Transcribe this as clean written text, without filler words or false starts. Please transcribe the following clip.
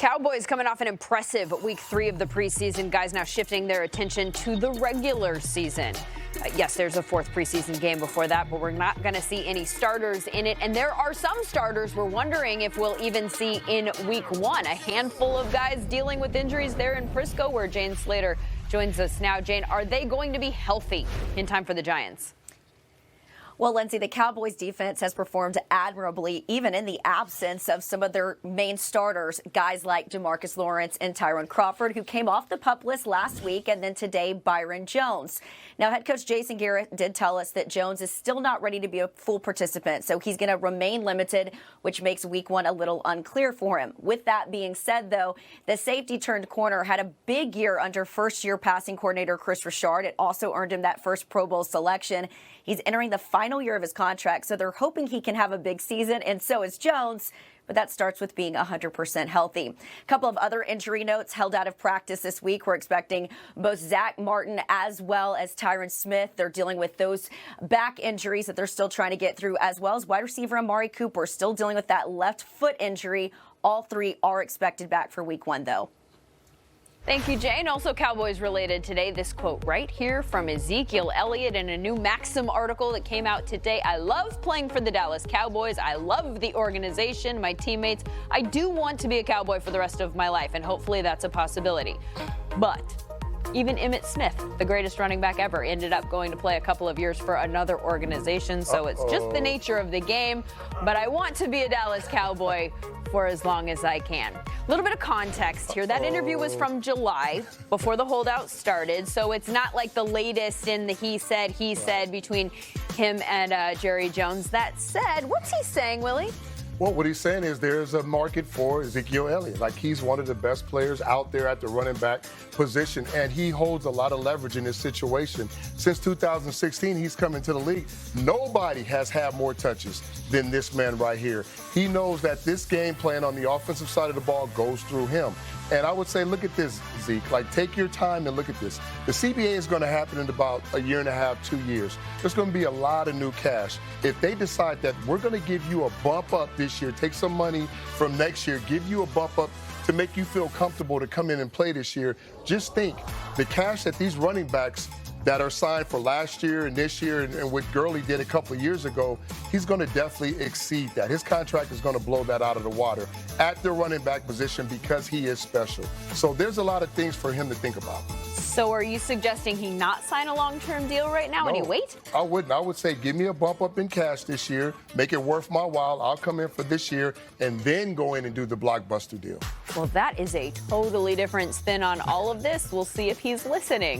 Cowboys coming off an impressive week 3 of the preseason. Guys now shifting their attention to the regular season. Yes, there's a 4th preseason game before that, but we're not going to see any starters in it. And there are some starters we're wondering if we'll even see in week 1. A handful of guys dealing with injuries there in Frisco, where Jane Slater joins us now. Jane, are they going to be healthy in time for the Giants? Well, Lindsay, the Cowboys defense has performed admirably, even in the absence of some of their main starters, guys like Demarcus Lawrence and Tyrone Crawford, who came off the PUP list last week, and then today Byron Jones. Now, head coach Jason Garrett did tell us that Jones is still not ready to be a full participant, so he's going to remain limited, which makes week 1 a little unclear for him. With that being said, though, the safety turned corner had a big year under first-year passing coordinator Chris Richard. It also earned him that first Pro Bowl selection. He's entering the final year of his contract, so they're hoping he can have a big season, and so is Jones. But that starts with being 100% healthy. A couple of other injury notes held out of practice this week. We're expecting both Zach Martin as well as Tyron Smith. They're dealing with those back injuries that they're still trying to get through, as well as wide receiver Amari Cooper still dealing with that left foot injury. All 3 are expected back for week 1, though. Thank you, Jane. Also Cowboys related today, this quote right here from Ezekiel Elliott in a new Maxim article that came out today. I love playing for the Dallas Cowboys. I love the organization, my teammates. I do want to be a Cowboy for the rest of my life, and hopefully that's a possibility. But even Emmitt Smith, the greatest running back ever, ended up going to play a couple of years for another organization. So it's just the nature of the game. But I want to be a Dallas Cowboy for as long as I can. A little bit of context here. That interview was from July, before the holdout started. So it's not like the latest in the he said between him and Jerry Jones. That said, what's he saying, Willie? Well, what he's saying is there's a market for Ezekiel Elliott. Like, he's one of the best players out there at the running back position, and he holds a lot of leverage in this situation. Since 2016, he's come into the league. Nobody has had more touches than this man right here. He knows that this game plan on the offensive side of the ball goes through him. And I would say, look at this, Zeke. Like, take your time and look at this. The CBA is going to happen in about a year and a half, 2 years. There's going to be a lot of new cash. If they decide that we're going to give you a bump up this year, take some money from next year, give you a bump up to make you feel comfortable to come in and play this year, just think the cash that these running backs that are signed for last year and this year and what Gurley did a couple of years ago, he's going to definitely exceed that. His contract is going to blow that out of the water at the running back position because he is special. So there's a lot of things for him to think about. So are you suggesting he not sign a long-term deal right now and he wait? I wouldn't. I would say give me a bump up in cash this year, make it worth my while. I'll come in for this year and then go in and do the blockbuster deal. Well, that is a totally different spin on all of this. We'll see if he's listening.